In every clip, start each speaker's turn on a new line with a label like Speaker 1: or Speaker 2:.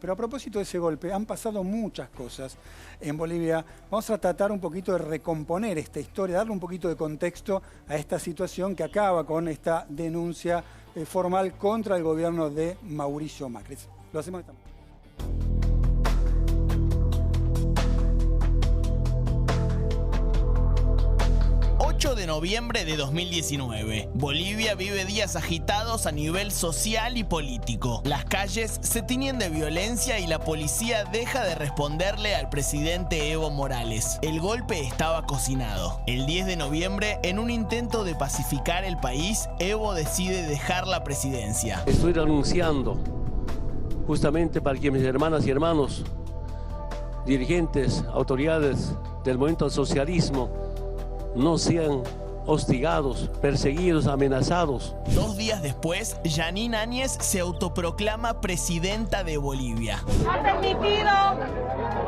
Speaker 1: Pero a propósito de ese golpe, han pasado muchas cosas en Bolivia. Vamos a tratar un poquito de recomponer esta historia, darle un poquito de contexto a esta situación que acaba con esta denuncia formal contra el gobierno de Mauricio Macri. Lo hacemos de esta manera.
Speaker 2: 8 de noviembre de 2019. Bolivia vive días agitados a nivel social y político. Las calles se tiñen de violencia y la policía deja de responderle al presidente Evo Morales. El golpe estaba cocinado. El 10 de noviembre, en un intento de pacificar el país, Evo decide dejar la presidencia.
Speaker 3: Estoy renunciando justamente para que mis hermanas y hermanos, dirigentes, autoridades del movimiento al socialismo, no sean hostigados, perseguidos, amenazados.
Speaker 2: 2 días después, Jeanine Áñez se autoproclama presidenta de Bolivia.
Speaker 4: Ha permitido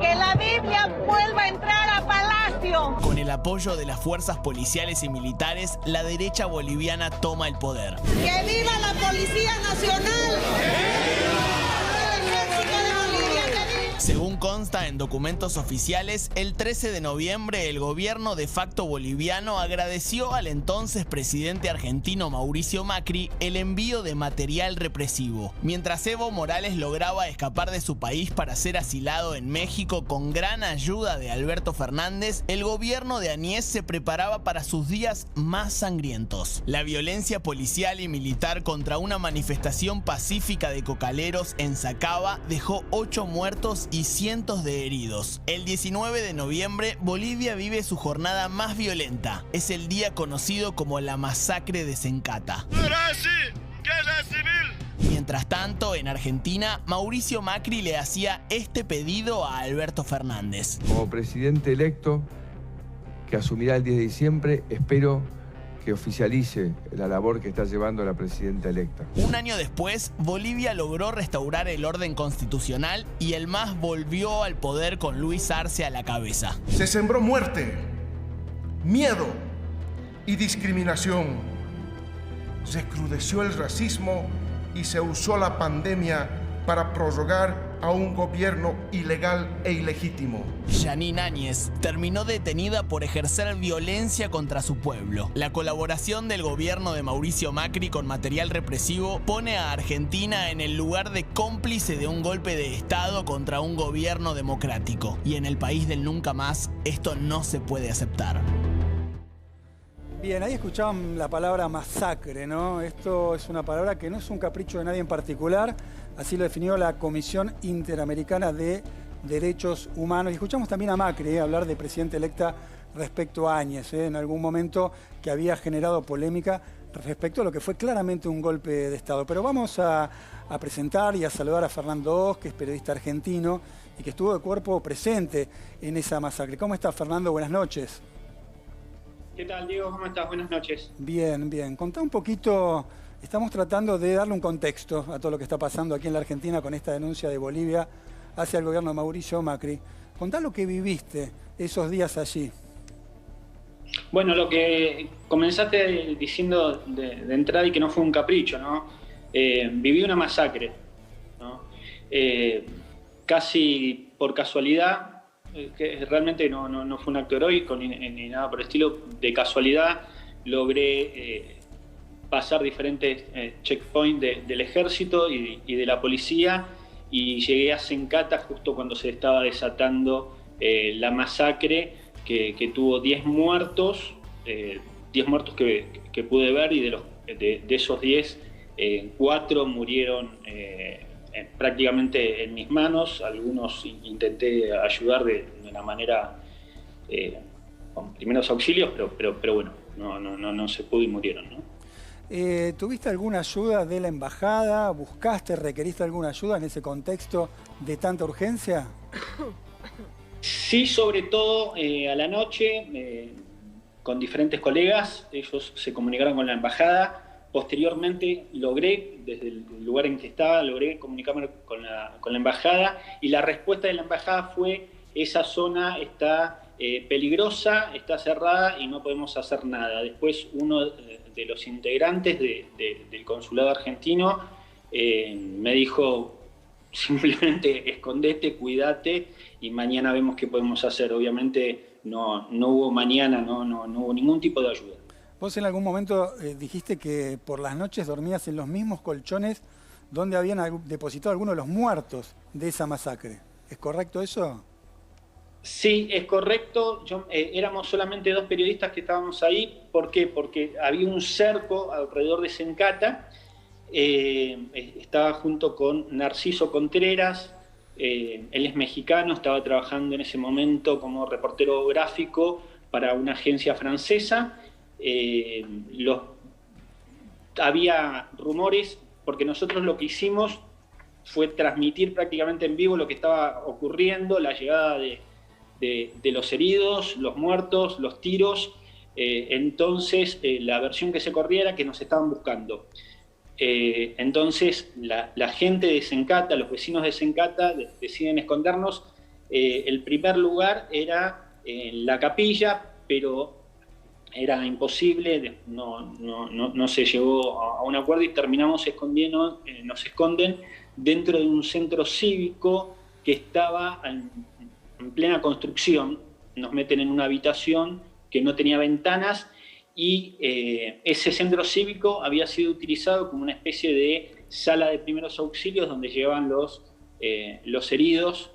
Speaker 4: que la Biblia vuelva a entrar a Palacio.
Speaker 2: Con el apoyo de las fuerzas policiales y militares, la derecha boliviana toma el poder.
Speaker 4: ¡Que viva la Policía Nacional!
Speaker 2: Según consta en documentos oficiales, el 13 de noviembre el gobierno de facto boliviano agradeció al entonces presidente argentino Mauricio Macri el envío de material represivo. Mientras Evo Morales lograba escapar de su país para ser asilado en México con gran ayuda de Alberto Fernández, el gobierno de Áñez se preparaba para sus días más sangrientos. La violencia policial y militar contra una manifestación pacífica de cocaleros en Sacaba dejó 8 muertos y cientos de heridos. El 19 de noviembre, Bolivia vive su jornada más violenta. Es el día conocido como la masacre de Sencata. Mientras tanto, en Argentina, Mauricio Macri le hacía este pedido a Alberto Fernández.
Speaker 5: Como presidente electo, que asumirá el 10 de diciembre, espero que oficialice la labor que está llevando la presidenta electa.
Speaker 2: Un año después, Bolivia logró restaurar el orden constitucional y el MAS volvió al poder con Luis Arce a la cabeza.
Speaker 6: Se sembró muerte, miedo y discriminación. Se recrudeció el racismo y se usó la pandemia para prorrogar a un gobierno ilegal e ilegítimo.
Speaker 2: Jeanine Áñez terminó detenida por ejercer violencia contra su pueblo. La colaboración del gobierno de Mauricio Macri con material represivo pone a Argentina en el lugar de cómplice de un golpe de Estado contra un gobierno democrático. Y en el país del nunca más, esto no se puede aceptar.
Speaker 1: Bien, ahí escuchaban la palabra masacre, ¿no? Esto es una palabra que no es un capricho de nadie en particular, así lo definió la Comisión Interamericana de Derechos Humanos. Y escuchamos también a Macri hablar de presidenta electa respecto a Áñez, en algún momento que había generado polémica respecto a lo que fue claramente un golpe de Estado. Pero vamos a presentar y a saludar a Fernando Oz, que es periodista argentino y que estuvo de cuerpo presente en esa masacre. ¿Cómo estás, Fernando? Buenas noches.
Speaker 7: ¿Qué tal, Diego? ¿Cómo estás? Buenas noches.
Speaker 1: Bien, bien. Contá un poquito, estamos tratando de darle un contexto a todo lo que está pasando aquí en la Argentina con esta denuncia de Bolivia hacia el gobierno de Mauricio Macri. Contá lo que viviste esos días allí.
Speaker 7: Bueno, lo que comenzaste diciendo de entrada y que no fue un capricho, ¿no? Viví una masacre, ¿no? Casi por casualidad, que realmente no fue un acto heroico ni nada por el estilo, de casualidad logré pasar diferentes checkpoints del ejército y de la policía y llegué a Sencata justo cuando se estaba desatando la masacre que tuvo 10 muertos, 10 muertos que pude ver, y de esos 10, 4 murieron prácticamente en mis manos. Algunos intenté ayudar de una manera con primeros auxilios, pero bueno, no se pudo y murieron, ¿no?
Speaker 1: ¿Tuviste alguna ayuda de la embajada? ¿Buscaste, requeriste alguna ayuda en ese contexto de tanta urgencia?
Speaker 7: Sí, sobre todo a la noche, con diferentes colegas. Ellos se comunicaron con la embajada. Posteriormente logré, desde el lugar en que estaba, logré comunicarme con la embajada, y la respuesta de la embajada fue: esa zona está peligrosa, está cerrada y no podemos hacer nada. Después uno de los integrantes del consulado argentino me dijo: simplemente escondete, cuídate y mañana vemos qué podemos hacer. Obviamente no hubo mañana, no hubo ningún tipo de ayuda.
Speaker 1: Vos en algún momento dijiste que por las noches dormías en los mismos colchones donde habían depositado algunos de los muertos de esa masacre. ¿Es correcto eso?
Speaker 7: Sí, es correcto. Éramos solamente 2 periodistas que estábamos ahí. ¿Por qué? Porque había un cerco alrededor de Sencata. Estaba junto con Narciso Contreras. Él es mexicano, estaba trabajando en ese momento como reportero gráfico para una agencia francesa. Había rumores, porque nosotros lo que hicimos fue transmitir prácticamente en vivo lo que estaba ocurriendo, la llegada de los heridos, los muertos, los tiros. Entonces, la versión que se corría era que nos estaban buscando. Entonces, la gente de Sencata, los vecinos de Sencata, deciden escondernos. El primer lugar era en la capilla, pero era imposible, no se llegó a un acuerdo y terminamos escondiendo, nos esconden dentro de un centro cívico que estaba en plena construcción. Nos meten en una habitación que no tenía ventanas y ese centro cívico había sido utilizado como una especie de sala de primeros auxilios donde llevaban los heridos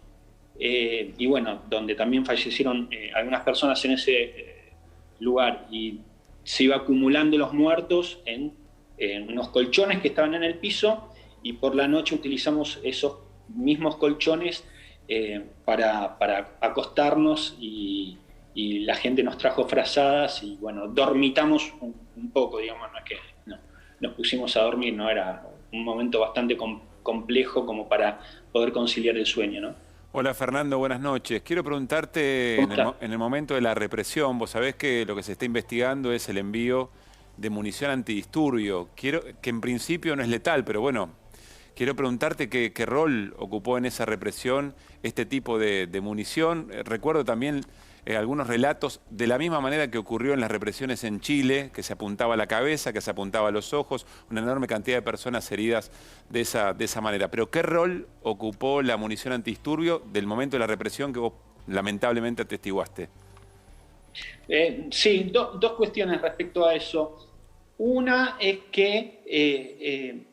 Speaker 7: y bueno, donde también fallecieron algunas personas en ese lugar, y se iba acumulando los muertos en unos colchones que estaban en el piso, y por la noche utilizamos esos mismos colchones para acostarnos, y la gente nos trajo frazadas y bueno, dormitamos un poco, digamos, no es que nos pusimos a dormir, no era un momento bastante complejo como para poder conciliar el sueño, ¿no?
Speaker 8: Hola Fernando, buenas noches. Quiero preguntarte, en el momento de la represión, vos sabés que lo que se está investigando es el envío de munición antidisturbio, que en principio no es letal, pero bueno, quiero preguntarte qué rol ocupó en esa represión este tipo de munición. Recuerdo también algunos relatos de la misma manera que ocurrió en las represiones en Chile, que se apuntaba a la cabeza, que se apuntaba a los ojos, una enorme cantidad de personas heridas de esa manera. Pero ¿qué rol ocupó la munición antidisturbio del momento de la represión que vos lamentablemente atestiguaste?
Speaker 7: Sí, dos cuestiones respecto a eso. Una es que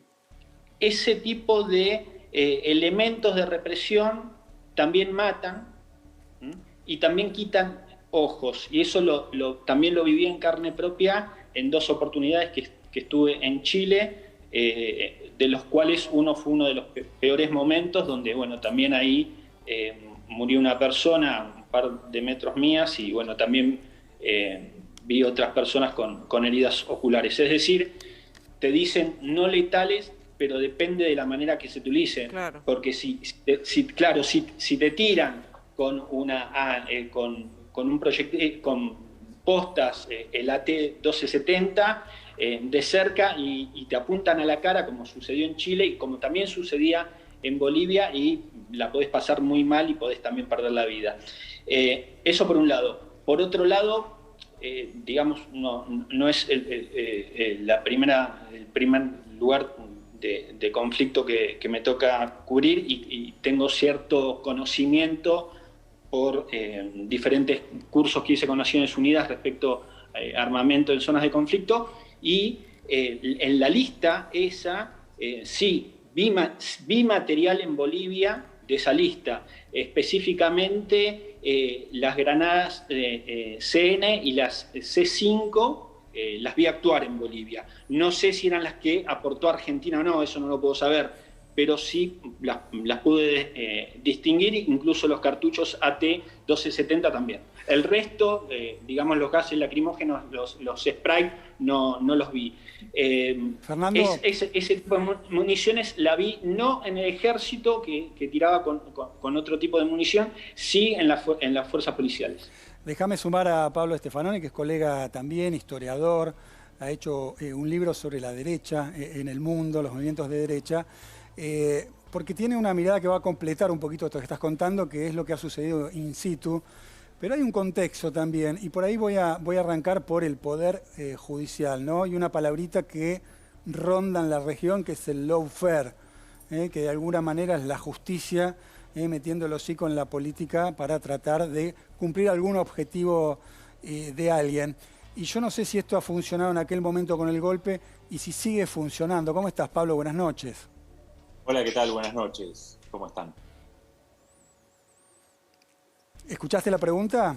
Speaker 7: ese tipo de elementos de represión también matan, y también quitan ojos, y eso también lo viví en carne propia en 2 oportunidades que estuve en Chile, de los cuales uno fue uno de los peores momentos, donde bueno, también ahí murió una persona a un par de metros mías, y bueno, también vi otras personas con heridas oculares. Es decir, te dicen no letales, pero depende de la manera que se utilice. Claro. Porque si te tiran con un proyectil, con postas, el AT-1270 de cerca y te apuntan a la cara, como sucedió en Chile y como también sucedía en Bolivia, y la podés pasar muy mal y podés también perder la vida. Eso por un lado. Por otro lado, digamos, no es el primer lugar de conflicto que me toca cubrir, y tengo cierto conocimiento por diferentes cursos que hice con Naciones Unidas respecto a armamento en zonas de conflicto, y en la lista esa, sí, vi material en Bolivia de esa lista, específicamente las granadas CN y las C5, las vi actuar en Bolivia. No sé si eran las que aportó Argentina o no, eso no lo puedo saber, pero sí las pude distinguir, incluso los cartuchos AT-1270 también. El resto, digamos, los gases lacrimógenos, los spray, no los vi.
Speaker 1: Fernando,
Speaker 7: ese tipo de municiones la vi no en el ejército, que tiraba con otro tipo de munición, sí en las fuerzas policiales.
Speaker 1: Déjame sumar a Pablo Stefanoni, que es colega también, historiador, ha hecho un libro sobre la derecha en el mundo, los movimientos de derecha, porque tiene una mirada que va a completar un poquito esto que estás contando, que es lo que ha sucedido in situ, pero hay un contexto también, y por ahí voy a arrancar por el poder judicial, ¿no? Y una palabrita que ronda en la región, que es el lawfare. que de alguna manera es la justicia metiendo el hocico en la política para tratar de cumplir algún objetivo de alguien. Y yo no sé si esto ha funcionado en aquel momento con el golpe y si sigue funcionando. ¿Cómo estás, Pablo? Buenas noches.
Speaker 9: Hola, ¿qué tal? Buenas noches. ¿Cómo están?
Speaker 1: ¿Escuchaste la pregunta?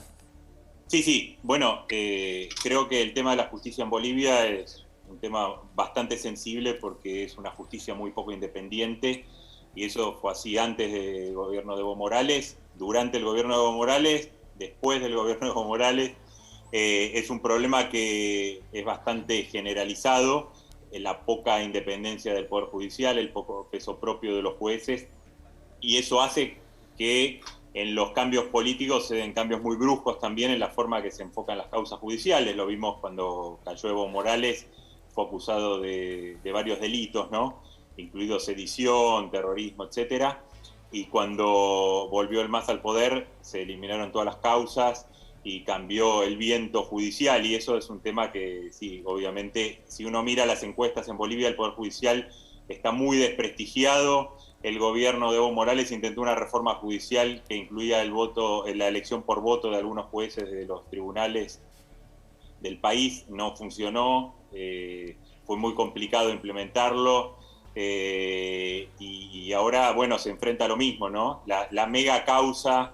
Speaker 9: Sí. Bueno, creo que el tema de la justicia en Bolivia es un tema bastante sensible porque es una justicia muy poco independiente y eso fue así antes del gobierno de Evo Morales, durante el gobierno de Evo Morales, después del gobierno de Evo Morales. Es un problema que es bastante generalizado, la poca independencia del Poder Judicial, el poco peso propio de los jueces, y eso hace que en los cambios políticos se den cambios muy bruscos también en la forma que se enfocan las causas judiciales. Lo vimos cuando cayó Evo Morales, fue acusado de varios delitos, ¿no? Incluido sedición, terrorismo, etcétera. Y cuando volvió el MAS al poder, se eliminaron todas las causas y cambió el viento judicial, y eso es un tema que, sí, obviamente, si uno mira las encuestas en Bolivia, el Poder Judicial está muy desprestigiado. El gobierno de Evo Morales intentó una reforma judicial que incluía el voto, la elección por voto de algunos jueces de los tribunales del país. No funcionó, fue muy complicado implementarlo, y ahora, bueno, se enfrenta a lo mismo, ¿no? La mega causa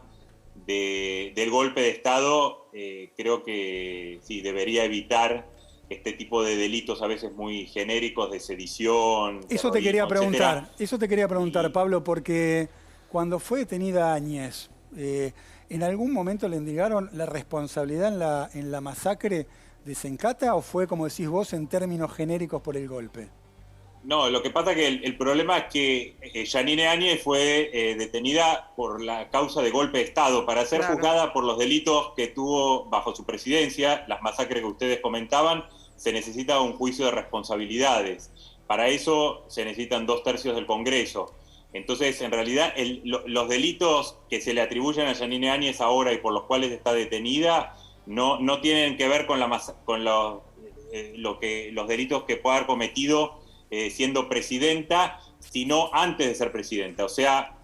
Speaker 9: del golpe de Estado, creo que sí, debería evitar este tipo de delitos a veces muy genéricos de sedición.
Speaker 1: Eso te quería preguntar,
Speaker 9: etcétera.
Speaker 1: eso te quería preguntar, Pablo, porque cuando fue detenida Áñez, ¿en algún momento le indicaron la responsabilidad en la masacre de Sencata o fue, como decís vos, en términos genéricos por el golpe?
Speaker 9: No, lo que pasa es que el problema es que Yanine Áñez fue detenida por la causa de golpe de Estado, para ser juzgada por los delitos que tuvo bajo su presidencia, las masacres que ustedes comentaban. Se necesita un juicio de responsabilidades. Para eso se necesitan 2/3 del Congreso. Entonces, en realidad, los delitos que se le atribuyen a Yanine Áñez ahora y por los cuales está detenida no tienen que ver con los delitos que pueda haber cometido siendo presidenta, sino antes de ser presidenta. O sea,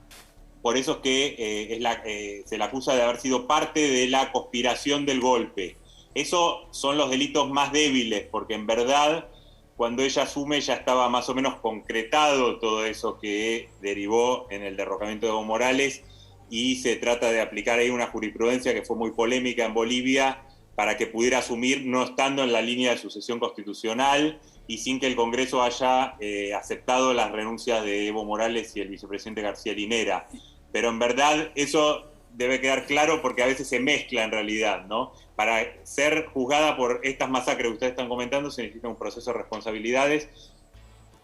Speaker 9: por eso es que se la acusa de haber sido parte de la conspiración del golpe. Esos son los delitos más débiles, porque en verdad, cuando ella asume, ya estaba más o menos concretado todo eso que derivó en el derrocamiento de Evo Morales, y se trata de aplicar ahí una jurisprudencia que fue muy polémica en Bolivia para que pudiera asumir no estando en la línea de sucesión constitucional y sin que el Congreso haya aceptado las renuncias de Evo Morales y el vicepresidente García Linera. Pero en verdad eso debe quedar claro porque a veces se mezcla en realidad, ¿no? Para ser juzgada por estas masacres que ustedes están comentando se necesita un proceso de responsabilidades,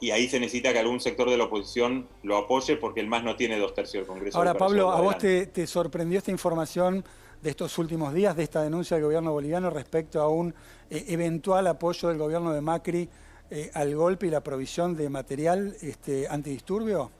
Speaker 9: y ahí se necesita que algún sector de la oposición lo apoye porque el MAS no tiene 2/3 del Congreso.
Speaker 1: Ahora, Pablo, ¿a vos te sorprendió esta información de estos últimos días, de esta denuncia del gobierno boliviano respecto a un eventual apoyo del gobierno de Macri al golpe y la provisión de material antidisturbio?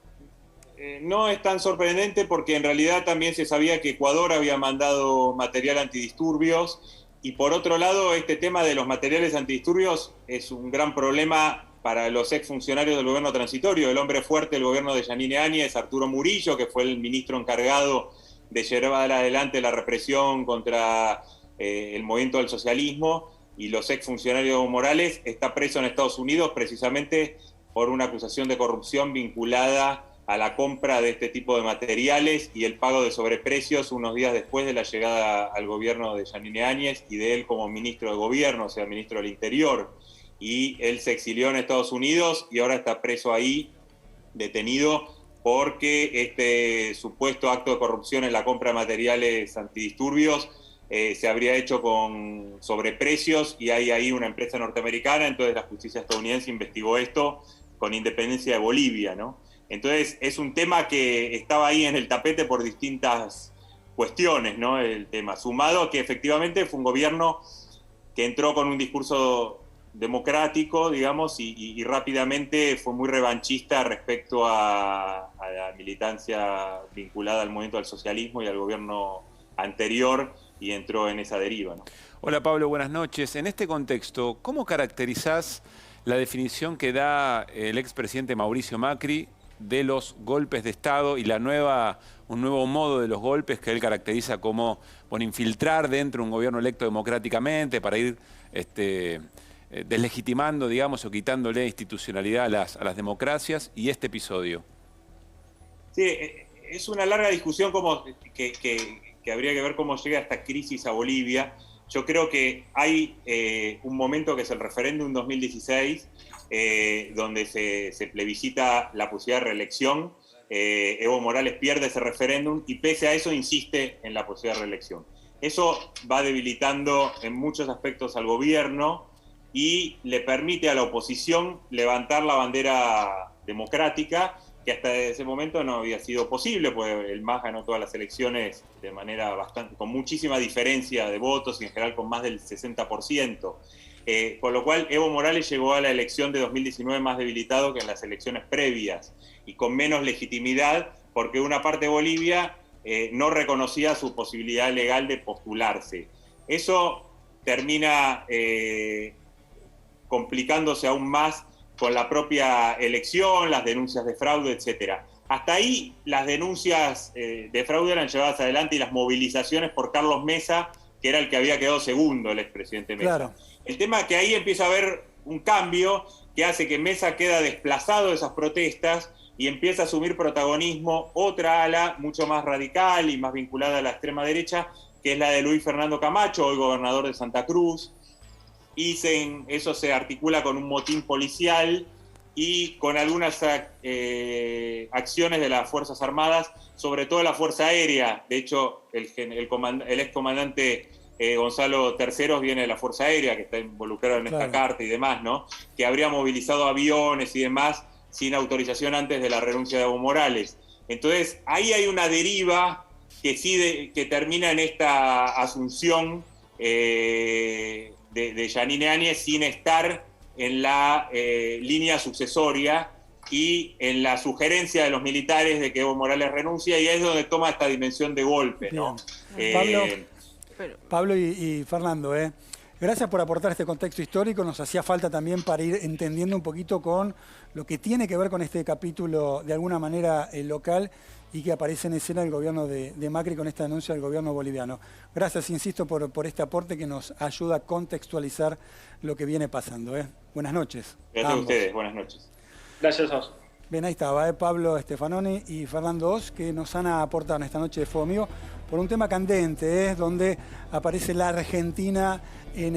Speaker 9: No es tan sorprendente porque en realidad también se sabía que Ecuador había mandado material antidisturbios, y por otro lado este tema de los materiales antidisturbios es un gran problema para los exfuncionarios del gobierno transitorio. El hombre fuerte del gobierno de Yanine Áñez, Arturo Murillo, que fue el ministro encargado de llevar adelante la represión contra el movimiento del socialismo, y los exfuncionarios de Evo Morales, está preso en Estados Unidos precisamente por una acusación de corrupción vinculada a la compra de este tipo de materiales y el pago de sobreprecios unos días después de la llegada al gobierno de Yanine Áñez y de él como ministro de gobierno, o sea, ministro del Interior. Y él se exilió en Estados Unidos y ahora está preso ahí, detenido, porque este supuesto acto de corrupción en la compra de materiales antidisturbios se habría hecho con sobreprecios, y hay ahí una empresa norteamericana. Entonces la justicia estadounidense investigó esto con independencia de Bolivia, ¿no? Entonces es un tema que estaba ahí en el tapete por distintas cuestiones, ¿no? El tema, sumado a que efectivamente fue un gobierno que entró con un discurso democrático, digamos, y rápidamente fue muy revanchista respecto a la militancia vinculada al movimiento del socialismo y al gobierno anterior, y entró en esa deriva, ¿no?
Speaker 8: Hola Pablo, buenas noches. En este contexto, ¿cómo caracterizás la definición que da el expresidente Mauricio Macri de los golpes de Estado y un nuevo modo de los golpes que él caracteriza como infiltrar dentro de un gobierno electo democráticamente para ir deslegitimando, digamos, o quitándole institucionalidad a las democracias, y este episodio.
Speaker 9: Sí, es una larga discusión que habría que ver cómo llega esta crisis a Bolivia. Yo creo que hay un momento que es el referéndum 2016, donde se plebiscita la posibilidad de reelección. Evo Morales pierde ese referéndum y pese a eso insiste en la posibilidad de reelección. Eso va debilitando en muchos aspectos al gobierno y le permite a la oposición levantar la bandera democrática, que hasta ese momento no había sido posible, porque el MAS ganó todas las elecciones de manera con muchísima diferencia de votos y en general con más del 60%. Con lo cual Evo Morales llegó a la elección de 2019 más debilitado que en las elecciones previas y con menos legitimidad, porque una parte de Bolivia no reconocía su posibilidad legal de postularse. Eso termina complicándose aún más con la propia elección, las denuncias de fraude, etc. Hasta ahí las denuncias de fraude eran llevadas adelante y las movilizaciones por Carlos Mesa, que era el que había quedado segundo, el expresidente Mesa.
Speaker 1: Claro.
Speaker 9: El tema es que ahí empieza a haber un cambio que hace que Mesa queda desplazado de esas protestas y empieza a asumir protagonismo otra ala mucho más radical y más vinculada a la extrema derecha, que es la de Luis Fernando Camacho, hoy gobernador de Santa Cruz. Y eso se articula con un motín policial y con algunas acciones de las Fuerzas Armadas, sobre todo la Fuerza Aérea. De hecho, el excomandante Gonzalo Terceros viene de la Fuerza Aérea, que está involucrado en esta carta y demás, ¿no? Que habría movilizado aviones y demás sin autorización antes de la renuncia de Evo Morales. Entonces, ahí hay una deriva que termina en esta asunción de Yanine Áñez sin estar en la línea sucesoria y en la sugerencia de los militares de que Evo Morales renuncia, y ahí es donde toma esta dimensión de golpe, ¿no?
Speaker 1: Pablo y Fernando, gracias por aportar este contexto histórico. Nos hacía falta también para ir entendiendo un poquito con lo que tiene que ver con este capítulo de alguna manera local y que aparece en escena el gobierno de Macri con esta denuncia del gobierno boliviano. Gracias, insisto, por este aporte que nos ayuda a contextualizar lo que viene pasando. Buenas noches.
Speaker 9: Gracias a ustedes, buenas noches.
Speaker 7: Gracias a vos.
Speaker 1: Bien, ahí estaba Pablo Stefanoni y Fernando Oz, que nos han aportado en esta noche de Fuego Amigo por un tema candente, donde aparece la Argentina en el